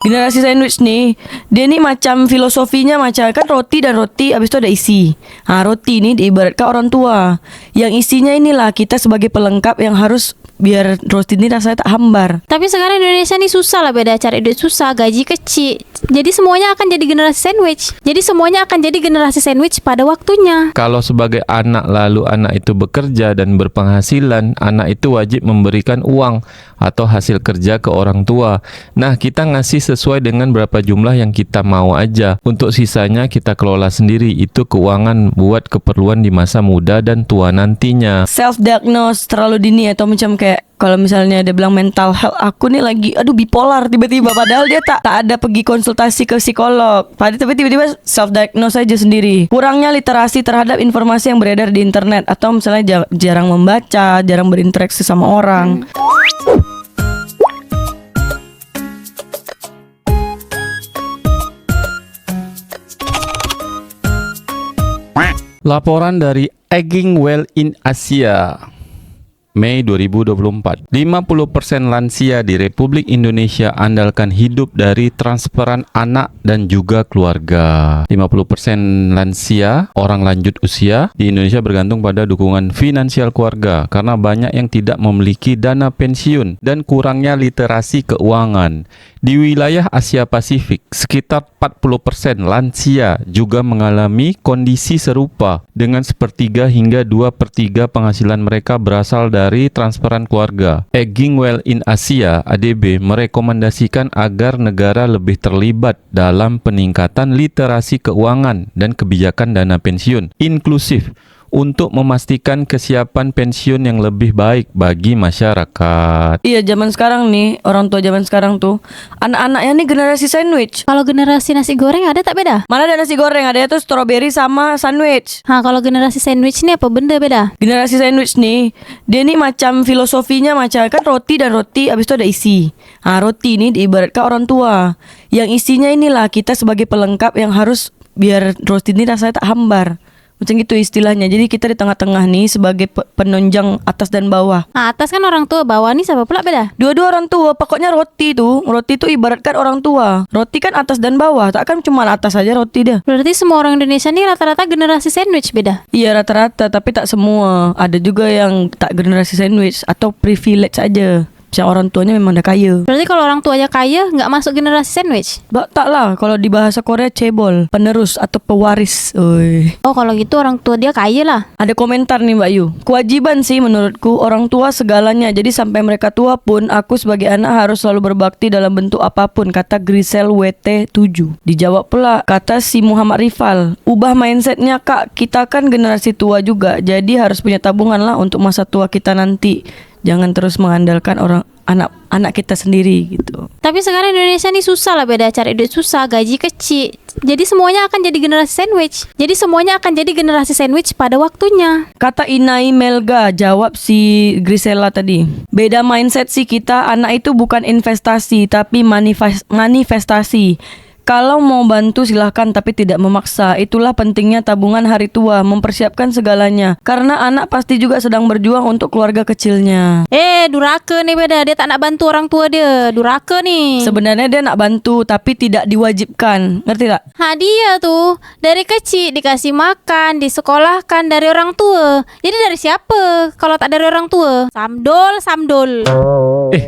Generasi sandwich nih, dia nih macam filosofinya macam kan roti dan roti, habis itu ada isi. Roti ini diibaratkan orang tua. Yang isinya inilah kita sebagai pelengkap yang harus biar roti ini rasanya tak hambar. Tapi sekarang Indonesia nih susah lah, beda cari duit susah, gaji kecil. Jadi semuanya akan jadi generasi sandwich. Jadi semuanya akan jadi generasi sandwich pada waktunya. Kalau sebagai anak lalu anak itu bekerja dan berpenghasilan, anak itu wajib memberikan uang atau hasil kerja ke orang tua. Nah, kita ngasih sesuai dengan berapa jumlah yang kita mau aja. Untuk sisanya kita kelola sendiri. Itu keuangan buat keperluan di masa muda dan tua nantinya. Self-diagnose terlalu dini atau macam kayak kalau misalnya dia bilang mental health aku nih lagi bipolar tiba-tiba, padahal dia tak ada pergi konsultasi ke psikolog. Tapi tiba-tiba self-diagnose aja sendiri. Kurangnya literasi terhadap informasi yang beredar di internet atau misalnya jarang membaca, jarang berinteraksi sama orang. Laporan dari Aging Well in Asia, Mei 2024. 50% lansia di Republik Indonesia andalkan hidup dari transferan anak dan juga keluarga. 50% lansia, orang lanjut usia di Indonesia bergantung pada dukungan finansial keluarga karena banyak yang tidak memiliki dana pensiun dan kurangnya literasi keuangan. Di wilayah Asia Pasifik, sekitar 40% lansia juga mengalami kondisi serupa dengan sepertiga hingga 2/3 penghasilan mereka berasal dari transferan keluarga. Aging Well in Asia (ADB) merekomendasikan agar negara lebih terlibat dalam peningkatan literasi keuangan dan kebijakan dana pensiun inklusif untuk memastikan kesiapan pensiun yang lebih baik bagi masyarakat. Iya, zaman sekarang nih, orang tua zaman sekarang tuh anak-anaknya nih generasi sandwich. Kalau generasi nasi goreng ada tak beda? Mana ada nasi goreng, ada tuh strawberry sama sandwich. Kalau generasi sandwich nih apa benda beda? Generasi sandwich nih, dia nih macam filosofinya macam kan roti dan roti, habis itu ada isi. Roti ini diibaratkan orang tua. Yang isinya inilah kita sebagai pelengkap yang harus biar roti ini rasanya tak hambar. Macam gitu istilahnya. Jadi kita di tengah-tengah nih sebagai penunjang atas dan bawah. Atas kan orang tua, bawah nih siapa pula beda? Dua-dua orang tua. Pokoknya roti tuh ibaratkan orang tua. Roti kan atas dan bawah. Takkan cuma atas aja roti dia. Berarti semua orang Indonesia nih rata-rata generasi sandwich beda? Iya, rata-rata, tapi tak semua. Ada juga yang tak generasi sandwich atau privilege aja. Macam orang tuanya memang dah kaya. Berarti kalau orang tuanya kaya nggak masuk generasi sandwich? Tak lah, kalau di bahasa Korea cebol, penerus atau pewaris. Oh, kalau gitu orang tua dia kaya lah. Ada komentar nih Mbak Yu. Kewajiban sih menurutku orang tua segalanya. Jadi sampai mereka tua pun aku sebagai anak harus selalu berbakti dalam bentuk apapun, kata Grisel WT7. Dijawab pula kata si Muhammad Rifal, ubah mindsetnya kak, kita kan generasi tua juga, jadi harus punya tabungan lah untuk masa tua kita nanti. Jangan terus mengandalkan anak kita sendiri gitu. Tapi sekarang Indonesia nih susah lah, beda cari duit susah, gaji kecil. Jadi semuanya akan jadi generasi sandwich. Jadi semuanya akan jadi generasi sandwich pada waktunya. Kata Inai Melga, jawab si Grisela tadi. Beda mindset sih kita, anak itu bukan investasi tapi manifestasi. Kalau mau bantu silahkan tapi tidak memaksa. Itulah pentingnya tabungan hari tua, mempersiapkan segalanya. Karena anak pasti juga sedang berjuang untuk keluarga kecilnya. Duraka nih beda, dia tak nak bantu orang tua dia. Duraka nih. Sebenarnya dia nak bantu tapi tidak diwajibkan. Ngerti tak? Dia tuh dari kecil dikasih makan, disekolahkan dari orang tua. Jadi dari siapa kalau tak dari orang tua? Samdol.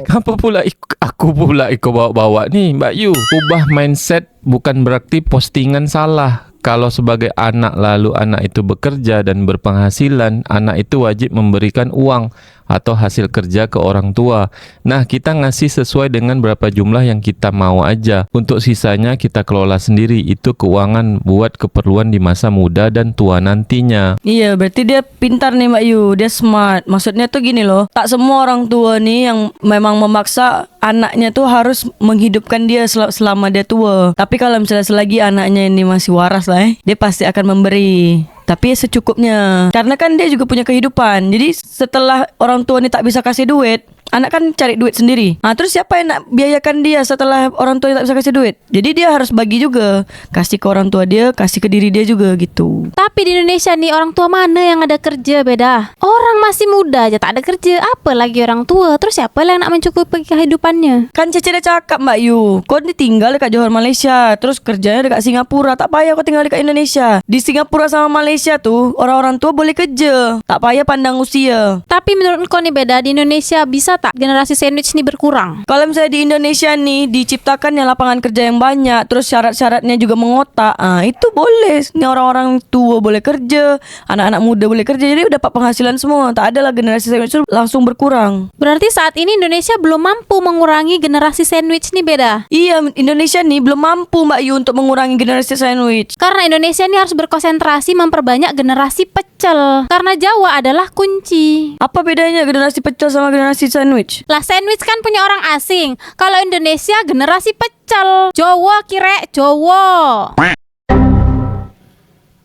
Kenapa pula aku pula ikut bawa-bawa nih Mbak Yu? Ubah mindset bukan berarti postingan salah. Kalau sebagai anak lalu anak itu bekerja dan berpenghasilan, anak itu wajib memberikan uang atau hasil kerja ke orang tua. Nah, kita ngasih sesuai dengan berapa jumlah yang kita mau aja. Untuk sisanya kita kelola sendiri. Itu keuangan buat keperluan di masa muda dan tua nantinya. Iya, berarti dia pintar nih Mbak Yu. Dia smart. Maksudnya tuh gini loh, tak semua orang tua nih yang memang memaksa anaknya tuh harus menghidupkan dia selama dia tua. Tapi kalau misalnya selagi anaknya ini masih waras lah, dia pasti akan memberi. Tapi secukupnya. Karena kan dia juga punya kehidupan. Jadi setelah orang tua ni tak bisa kasih duit, anak kan cari duit sendiri. Terus siapa yang nak biayakan dia setelah orang tua tak bisa kasih duit? Jadi dia harus bagi juga. Kasih ke orang tua dia, kasih ke diri dia juga gitu. Tapi di Indonesia nih orang tua mana yang ada kerja beda? Orang masih muda aja tak ada kerja, apa lagi orang tua? Terus siapa yang nak mencukupi kehidupan depannya. Kan Cece udah cakap Mbak Yu, kau ni tinggal dekat Johor Malaysia, terus kerjanya dekat Singapura, tak payah kau tinggal dekat Indonesia. Di Singapura sama Malaysia tuh orang-orang tua boleh kerja, tak payah pandang usia. Tapi menurut kau nih beda, di Indonesia bisa tak generasi sandwich nih berkurang? Kalau misalnya di Indonesia nih diciptakannya lapangan kerja yang banyak, terus syarat-syaratnya juga mengotak, itu boleh. Nih orang-orang tua boleh kerja, anak-anak muda boleh kerja, jadi dapat penghasilan semua. Tak adalah generasi sandwich itu langsung berkurang. Berarti saat ini Indonesia belum mampu mengurangi generasi sandwich nih beda. Iya, Indonesia nih belum mampu Mbak Yu untuk mengurangi generasi sandwich. Karena Indonesia ini harus berkonsentrasi memperbanyak generasi pecel. Karena Jawa adalah kunci. Apa bedanya generasi pecel sama generasi sandwich? Lah sandwich kan punya orang asing. Kalau Indonesia generasi pecel. Jawa kira Jawa.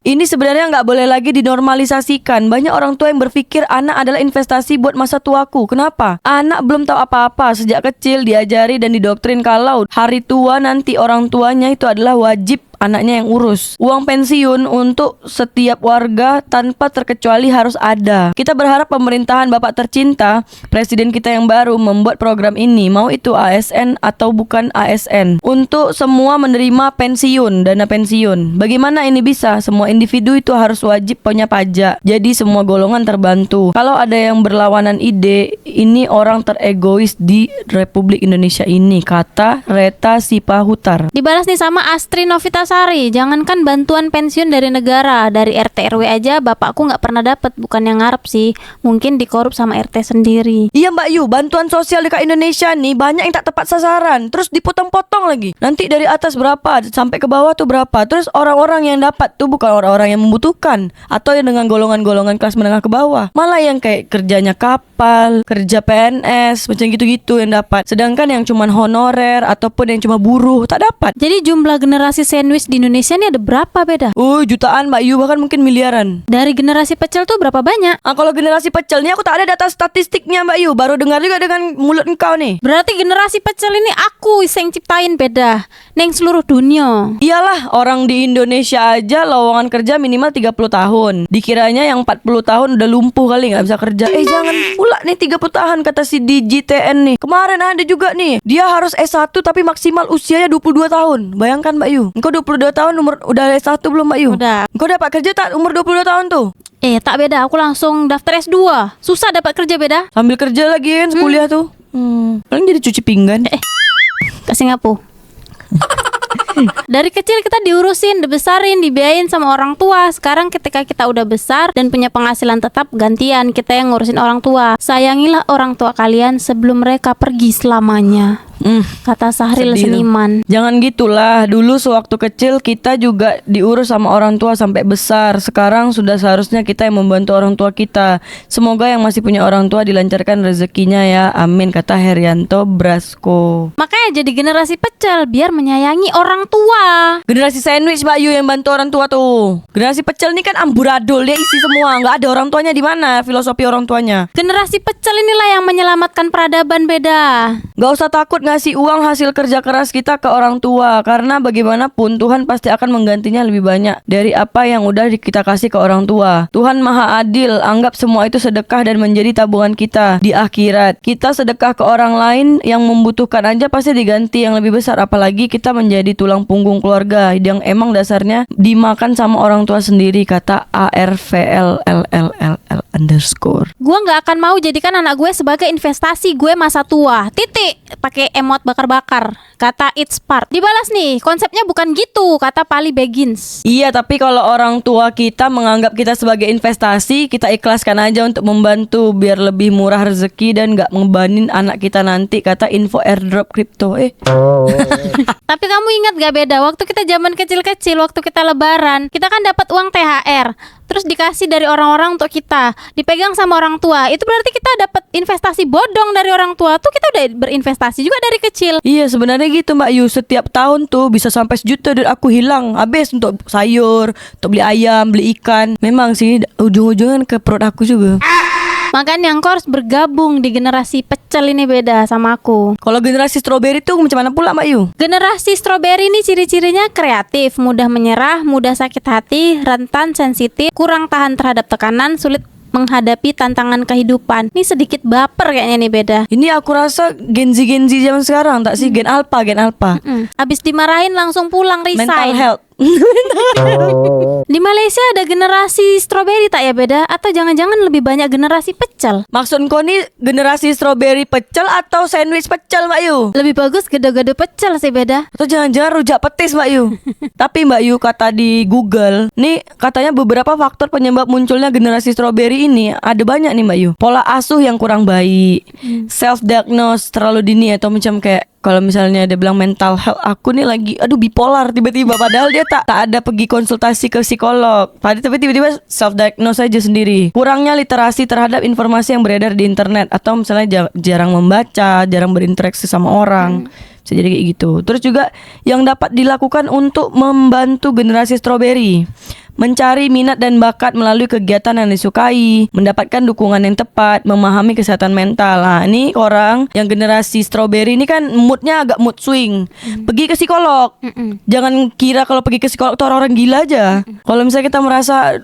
Ini sebenarnya nggak boleh lagi dinormalisasikan. Banyak orang tua yang berpikir anak adalah investasi buat masa tuaku. Kenapa? Anak belum tahu apa-apa. Sejak kecil diajari dan didoktrin kalau hari tua nanti orang tuanya itu adalah wajib anaknya yang urus. Uang pensiun untuk setiap warga tanpa terkecuali harus ada. Kita berharap pemerintahan Bapak tercinta, Presiden kita yang baru membuat program ini, mau itu ASN atau bukan ASN, untuk semua menerima pensiun, dana pensiun. Bagaimana ini bisa? Semua individu itu harus wajib punya pajak. Jadi semua golongan terbantu. Kalau ada yang berlawanan ide, ini orang teregois di Republik Indonesia ini, kata Reta Sipahutar. Dibalas nih sama Astri Novitasari. Jangankan bantuan pensiun dari negara, dari RT RW aja bapakku nggak pernah dapat. Bukan yang ngarep sih, mungkin dikorup sama RT sendiri. Iya Mbak Yu, bantuan sosial dekat Indonesia nih banyak yang tak tepat sasaran, terus dipotong-potong lagi. Nanti dari atas berapa sampai ke bawah tuh berapa. Terus orang-orang yang dapat tuh bukan orang-orang yang membutuhkan, atau yang dengan golongan-golongan kelas menengah ke bawah. Malah yang kayak kerjanya kapal, kerja PNS, macam gitu-gitu yang dapat. Sedangkan yang cuma honorer ataupun yang cuma buruh tak dapat. Jadi jumlah generasi sandwich di Indonesia ini ada berapa beda? Jutaan Mbak Yu, bahkan mungkin miliaran. Dari generasi pecel tuh berapa banyak? Kalau generasi pecel nih aku tak ada data statistiknya Mbak Yu, baru dengar juga dengan mulut engkau nih. Berarti generasi pecel ini aku yang ciptain beda neng seluruh dunia. Iyalah, orang di Indonesia aja lowongan kerja minimal 30 tahun. Dikiranya yang 40 tahun udah lumpuh kali gak bisa kerja. Jangan pula nih 30 tahun kata si DJTN nih. Kemarin ada juga nih, dia harus S1 tapi maksimal usianya 22 tahun. Bayangkan Mbak Yu, engkau 22 tahun udah S1 belum Mbak Yu? Udah. Engkau dapat kerja tak umur 22 tahun tuh? Tak beda, aku langsung daftar S2. Susah dapat kerja beda. Sambil kerja lagi kan kuliah tuh. Paling jadi cuci pinggan. Ke Singapura. Dari kecil kita diurusin, dibesarin, dibiayain sama orang tua. Sekarang ketika kita udah besar dan punya penghasilan tetap, gantian kita yang ngurusin orang tua. Sayangilah orang tua kalian sebelum mereka pergi selamanya. Kata Sahril Sedih Seniman. Jangan gitulah. Dulu sewaktu kecil kita juga diurus sama orang tua sampai besar. Sekarang sudah seharusnya kita yang membantu orang tua kita. Semoga yang masih punya orang tua dilancarkan rezekinya ya. Amin, kata Herianto Brasko. Makanya jadi generasi pecel biar menyayangi orang tua. Generasi sandwich Mbak Yu yang bantu orang tua tuh. Generasi pecel ini kan amburadul, dia isi semua. Nggak ada orang tuanya di mana filosofi orang tuanya. Generasi pecel inilah yang menyelamatkan peradaban beda. Gak usah takut ngasih uang hasil kerja keras kita ke orang tua, karena bagaimanapun Tuhan pasti akan menggantinya lebih banyak dari apa yang udah kita kasih ke orang tua. Tuhan Maha Adil, anggap semua itu sedekah dan menjadi tabungan kita di akhirat. Kita sedekah ke orang lain yang membutuhkan aja pasti diganti yang lebih besar, apalagi kita menjadi tulang punggung keluarga yang emang dasarnya dimakan sama orang tua sendiri, kata ARVLLLL_. Gue gak akan mau jadikan anak gue sebagai investasi gue masa tua. Titik. Pakai emot bakar-bakar, kata It's Part. Dibalas nih, konsepnya bukan gitu, kata Pali Begins. Iya, tapi kalau orang tua kita menganggap kita sebagai investasi, kita ikhlaskan aja untuk membantu biar lebih murah rezeki dan gak ngebanin anak kita nanti, kata Info Airdrop Crypto. Tapi kamu ingat gak beda waktu kita zaman kecil-kecil, waktu kita lebaran, kita kan dapat uang THR, terus dikasih dari orang-orang untuk kita, dipegang sama orang tua. Itu berarti kita dapat investasi bodong dari orang tua. Tuh kita udah berinvestasi juga dari kecil. Iya, sebenarnya gitu Mbak Yu. Setiap tahun tuh bisa sampai 1 juta duit aku hilang, habis untuk sayur, untuk beli ayam, beli ikan. Memang sih ujung-ujungnya ke perut aku juga. Makanya engkau harus bergabung di generasi pecel ini beda sama aku. Kalau generasi strawberry tuh macam mana pula Mbak Yu? Generasi strawberry ini ciri-cirinya kreatif, mudah menyerah, mudah sakit hati, rentan, sensitif, kurang tahan terhadap tekanan, sulit menghadapi tantangan kehidupan. Ini sedikit baper kayaknya nih Beda. Ini aku rasa Gen Z zaman sekarang tak sih? Gen Alpha. Abis dimarahin langsung pulang Mental resign. health. Di Malaysia ada generasi strawberry tak ya Beda? Atau jangan-jangan lebih banyak generasi pecel? Maksud kau nih generasi strawberry pecel atau sandwich pecel Mbak Yu? Lebih bagus gado-gado pecel sih Beda. Atau jangan-jangan rujak petis Mbak Yu? Tapi Mbak Yu kata di Google, nih katanya beberapa faktor penyebab munculnya generasi strawberry ini ada banyak nih Mbak Yu. Pola asuh yang kurang baik, self-diagnose terlalu dini atau macam kayak kalau misalnya dia bilang mental health, aku nih lagi bipolar tiba-tiba, padahal dia tak ada pergi konsultasi ke psikolog. Padahal tiba-tiba self-diagnose aja sendiri. Kurangnya literasi terhadap informasi yang beredar di internet atau misalnya jarang membaca, jarang berinteraksi sama orang. Bisa jadi kayak gitu. Terus juga yang dapat dilakukan untuk membantu generasi strawberry, mencari minat dan bakat melalui kegiatan yang disukai, mendapatkan dukungan yang tepat, memahami kesehatan mental. Nah, ini orang yang generasi strawberry ini kan moodnya agak mood swing. Pergi ke psikolog. Jangan kira kalau pergi ke psikolog itu orang-orang gila aja. Kalau misalnya kita merasa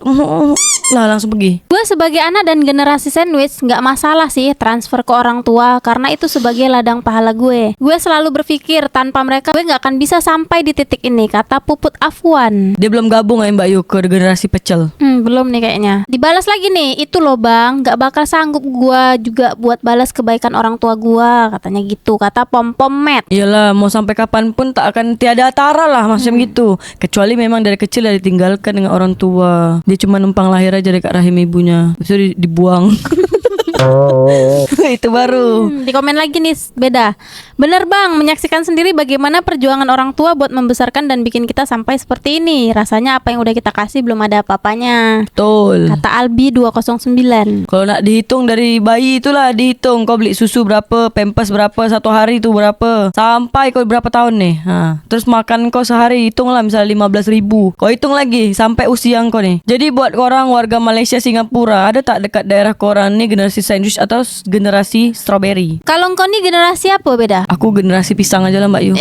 lah langsung pergi. Gue sebagai anak dan generasi sandwich nggak masalah sih transfer ke orang tua karena itu sebagai ladang pahala gue. Gue selalu berpikir tanpa mereka gue nggak akan bisa sampai di titik ini, kata Puput Afwan. Dia belum gabung ya Mbak Yu ke generasi pecel. Belum nih kayaknya. Dibalas lagi nih, itu loh bang, nggak bakal sanggup gue juga buat balas kebaikan orang tua gue, katanya gitu, kata Pom-Pom Met. Iyalah, mau sampai kapanpun tak akan tiada tara lah macam gitu. Kecuali memang dari kecil dia ditinggalkan dengan orang tua. Dia cuma numpang lahir aja dekat rahim ibunya. Habis itu dibuang. Itu baru. Di komen lagi nih Beda. Bener bang, menyaksikan sendiri bagaimana perjuangan orang tua buat membesarkan dan bikin kita sampai seperti ini. Rasanya apa yang udah kita kasih belum ada apa-apanya, Betul. kata Albi 209. Kalau nak dihitung dari bayi itulah dihitung kau beli susu berapa, pampers berapa, satu hari itu berapa, sampai kau berapa tahun nih. Terus makan kau sehari hitunglah misalnya 15.000. Kau hitung lagi sampai usia kau nih. Jadi buat korang warga Malaysia Singapura, ada tak dekat daerah korang nih generasi sandwich atau generasi strawberry? Kalau engkau nih generasi apa Beda? Aku generasi pisang aja lah Mbak Yu.